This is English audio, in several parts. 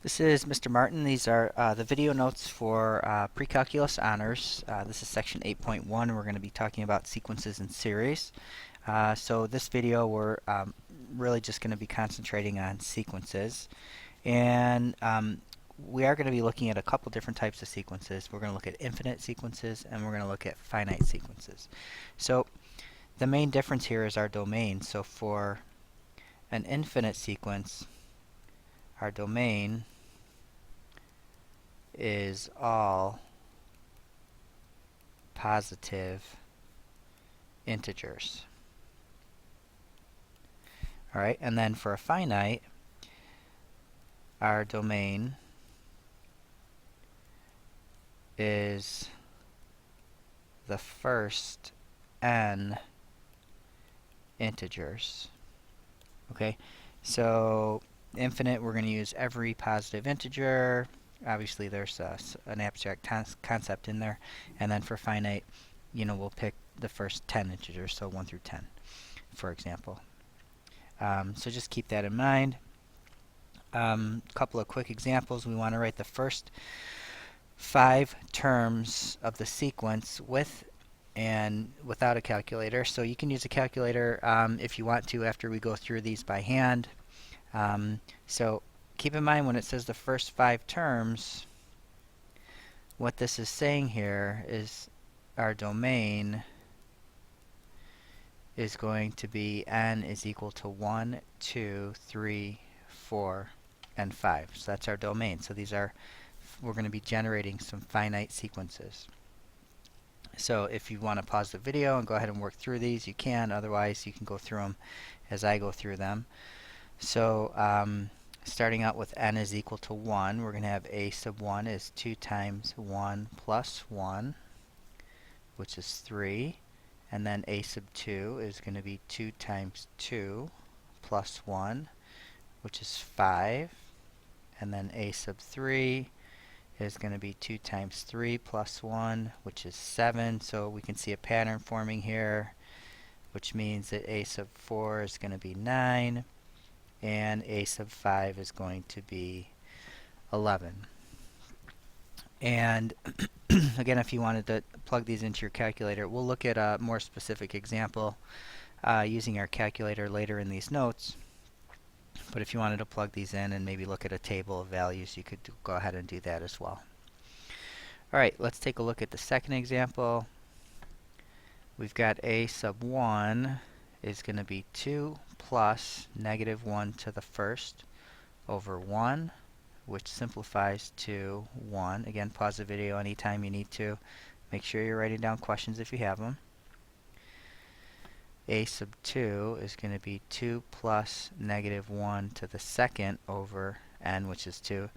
This is Mr. Martin. These are the video notes for Precalculus Honors. This is section 8.1. We're going to be talking about sequences and series. So this video we're really just going to be concentrating on sequences. And we are going to be looking at a couple different types of sequences. We're going to look at infinite sequences and we're going to look at finite sequences. So the main difference here is our domain. So for an infinite sequence, our domain is all positive integers. Alright, and then for a finite, our domain is the first n integers. Okay, so infinite, we're going to use every positive integer. Obviously there's an abstract concept in there, and then for finite, we'll pick the first 10 integers, so 1 through 10 for example. So just keep that in mind. Couple of quick examples. We want to write the first 5 terms of the sequence with and without a calculator. So you can use a calculator if you want to after we go through these by hand. So keep in mind when it says the first 5 terms, what this is saying here is our domain is going to be n is equal to 1, 2, 3, 4, and 5. So that's our domain. So we're going to be generating some finite sequences. So if you want to pause the video and go ahead and work through these, you can. Otherwise, you can go through them as I go through them. So starting out with n is equal to 1, we're going to have a sub 1 is 2 times 1 plus 1, which is 3. And then a sub 2 is going to be 2 times 2 plus 1, which is 5. And then a sub 3 is going to be 2 times 3 plus 1, which is 7. So we can see a pattern forming here, which means that a sub 4 is going to be 9. And a sub 5 is going to be 11. And again, if you wanted to plug these into your calculator, we'll look at a more specific example using our calculator later in these notes. But if you wanted to plug these in and maybe look at a table of values, you could go ahead and do that as well. Alright, let's take a look at the second example. We've got a sub 1 is going to be 2 plus negative 1 to the first over 1, which simplifies to 1. Again, pause the video anytime you need to. Make sure you're writing down questions if you have them. A sub 2 is going to be 2 plus negative 1 to the second over n, which is 2.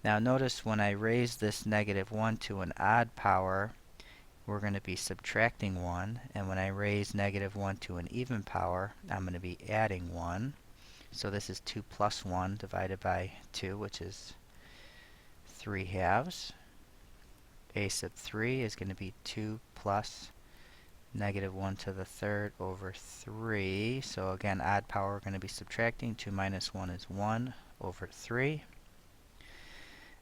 Now notice when I raise this negative 1 to an odd power, we're going to be subtracting 1. And when I raise negative 1 to an even power, I'm going to be adding 1. So this is 2 plus 1 divided by 2, which is 3 halves. A sub 3 is going to be 2 plus negative 1 to the third over 3. So again, odd power, we're going to be subtracting. 2 minus 1 is 1 over 3.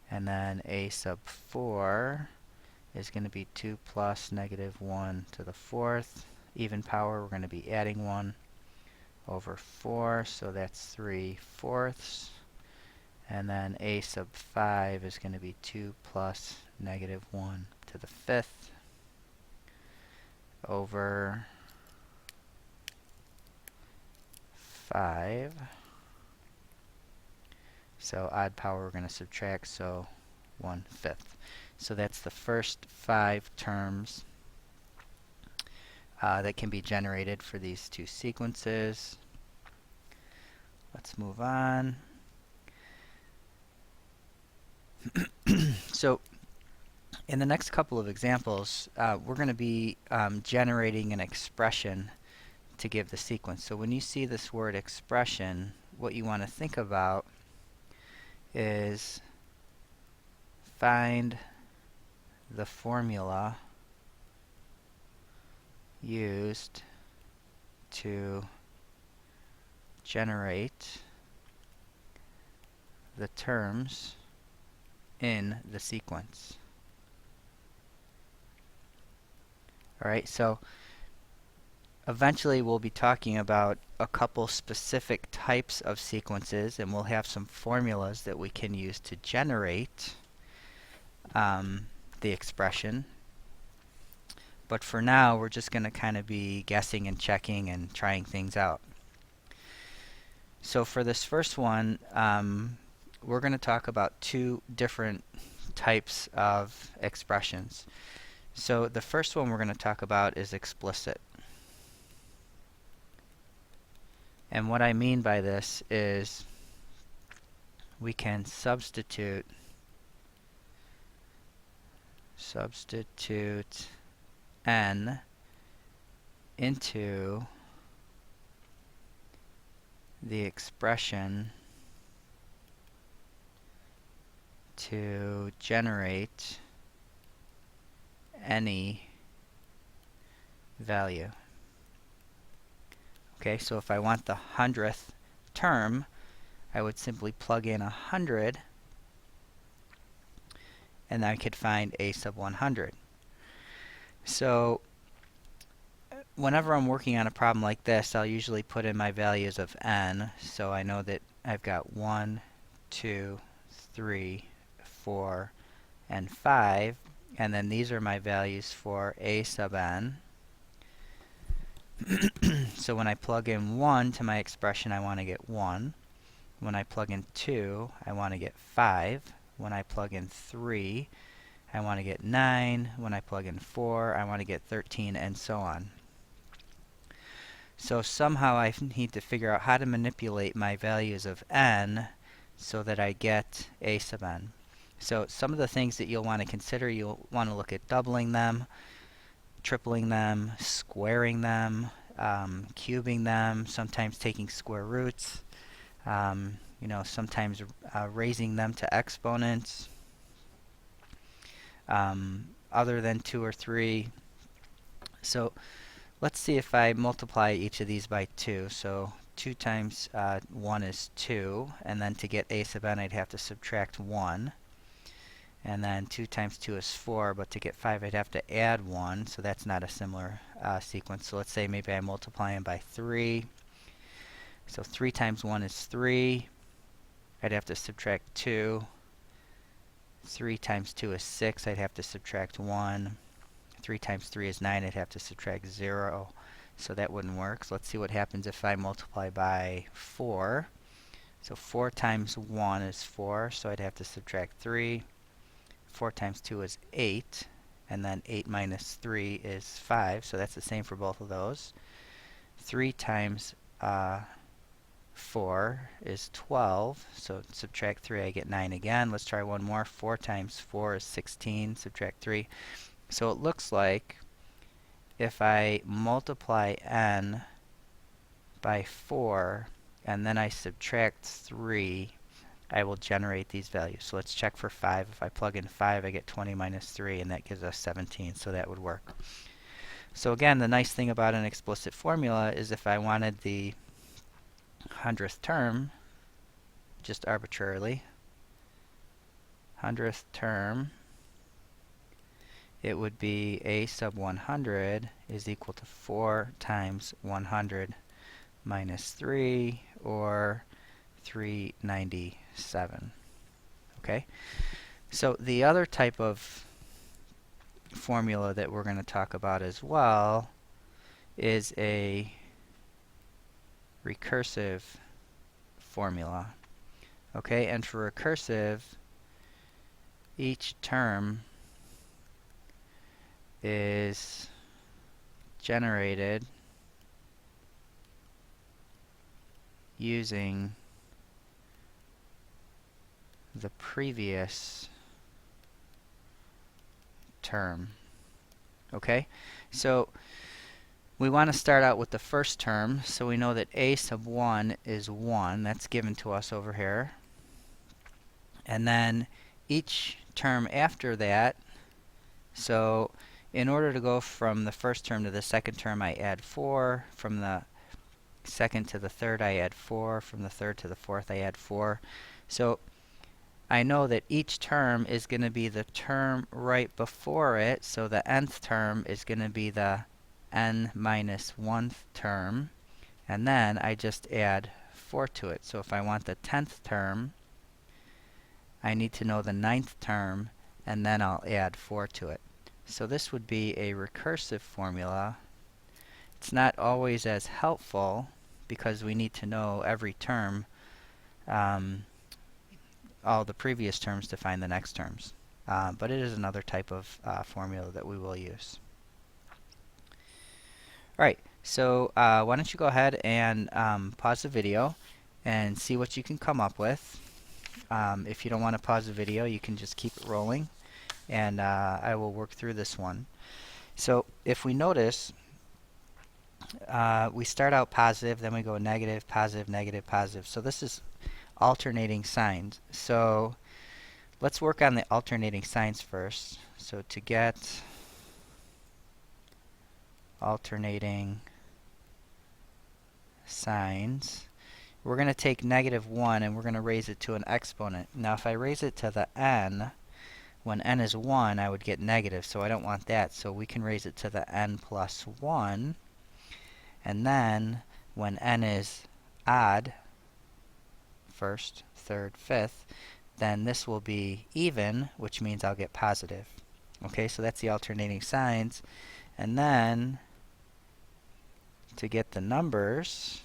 And then a sub 4 is going to be 2 plus negative 1 to the fourth. Even power, we're going to be adding 1 over 4. So that's 3 fourths. And then a sub 5 is going to be 2 plus negative 1 to the fifth over 5. So odd power we're going to subtract, so 1/5. So that's the first 5 terms that can be generated for these two sequences. Let's move on. So in the next couple of examples, we're going to be generating an expression to give the sequence. So when you see this word expression, what you want to think about is find the formula used to generate the terms in the sequence. Alright, so eventually we'll be talking about a couple specific types of sequences, and we'll have some formulas that we can use to generate the expression. But for now, we're just going to kind of be guessing and checking and trying things out. So for this first one, we're going to talk about two different types of expressions. So the first one we're going to talk about is explicit. And what I mean by this is we can substitute n into the expression to generate any value. Okay, so if I want the 100th term, I would simply plug in 100, and I could find a sub 100. So whenever I'm working on a problem like this, I'll usually put in my values of n, so I know that I've got 1, 2, 3, 4, and 5, and then these are my values for a sub n. So when I plug in 1 to my expression, I want to get 1. When I plug in 2, I want to get 5. When I plug in 3, I want to get 9. When I plug in 4, I want to get 13, and so on. So somehow I need to figure out how to manipulate my values of n so that I get a sub n. So some of the things that you'll want to consider, you'll want to look at doubling them, tripling them, squaring them, cubing them, sometimes taking square roots, sometimes raising them to exponents other than 2 or 3. So let's see if I multiply each of these by 2. So 2 times 1 is 2, and then to get a sub n I'd have to subtract 1. And then 2 times 2 is 4, but to get 5 I'd have to add 1, so that's not a similar sequence. So let's say maybe I multiply them by 3. So 3 times 1 is 3. I'd have to subtract 2. 3 times 2 is 6. I'd have to subtract 1. 3 times 3 is 9. I'd have to subtract 0. So that wouldn't work. So let's see what happens if I multiply by 4. So 4 times 1 is 4, so I'd have to subtract 3. 4 times 2 is 8, and then 8 minus 3 is 5, so that's the same for both of those. 3 times 4 is 12, so subtract 3, I get 9 again. Let's try one more. 4 times 4 is 16, subtract 3. So it looks like if I multiply n by 4, and then I subtract 3, I will generate these values. So let's check for 5. If I plug in 5, I get 20 minus 3, and that gives us 17, so that would work. So again, the nice thing about an explicit formula is if I wanted the 100th term, just arbitrarily, 100th term, it would be a sub 100 is equal to 4 times 100 minus 3, or 397. Okay? So the other type of formula that we're going to talk about as well is a recursive formula. Okay? And for recursive, each term is generated using the previous term. Okay? So we want to start out with the first term, so we know that a sub 1 is 1. That's given to us over here. And then each term after that, so in order to go from the first term to the second term, I add 4. From the second to the third, I add 4. From the third to the fourth, I add 4. So I know that each term is going to be the term right before it, so the nth term is going to be the n minus 1th term, and then I just add 4 to it. So if I want the 10th term, I need to know the 9th term, and then I'll add 4 to it. So this would be a recursive formula. It's not always as helpful because we need to know every term, all the previous terms to find the next terms. But it is another type of formula that we will use. Alright, so why don't you go ahead and pause the video and see what you can come up with. If you don't want to pause the video, you can just keep it rolling, and I will work through this one. So if we notice, we start out positive, then we go negative, positive, negative, positive. So this is alternating signs. So let's work on the alternating signs first. So to get alternating signs, we're going to take negative 1 and we're going to raise it to an exponent. Now if I raise it to the n, when n is 1, I would get negative, so I don't want that. So we can raise it to the n plus 1. And then when n is odd, first, third, fifth, then this will be even, which means I'll get positive. Okay, so that's the alternating signs. And then to get the numbers,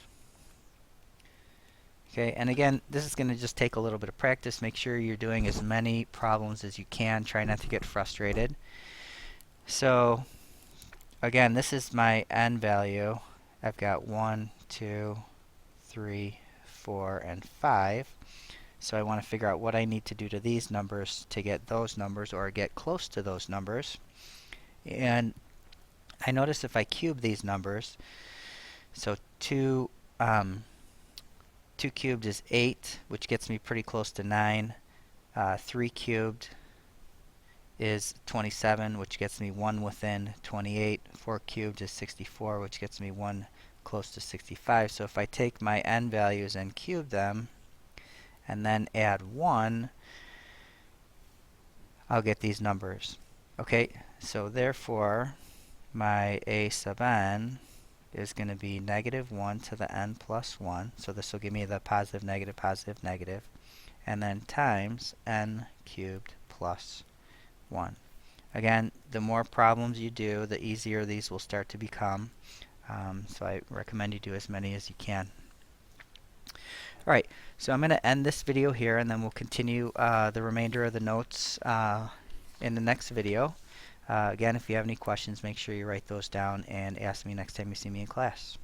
okay, and again, this is going to just take a little bit of practice. Make sure you're doing as many problems as you can. Try not to get frustrated. So again, this is my n value. I've got 1, 2, 3, 4, and 5. So I want to figure out what I need to do to these numbers to get those numbers or get close to those numbers. And I notice if I cube these numbers, so 2 cubed is 8, which gets me pretty close to 9. 3 cubed is 27, which gets me 1 within 28. 4 cubed is 64, which gets me 1 close to 65. So if I take my n values and cube them, and then add 1, I'll get these numbers. Okay, so therefore, my a sub n is going to be negative 1 to the n plus 1. So this will give me the positive, negative, and then times n cubed plus 1. Again, the more problems you do, the easier these will start to become. So I recommend you do as many as you can. Alright, so I'm going to end this video here, and then we'll continue the remainder of the notes in the next video. Again, if you have any questions, make sure you write those down and ask me next time you see me in class.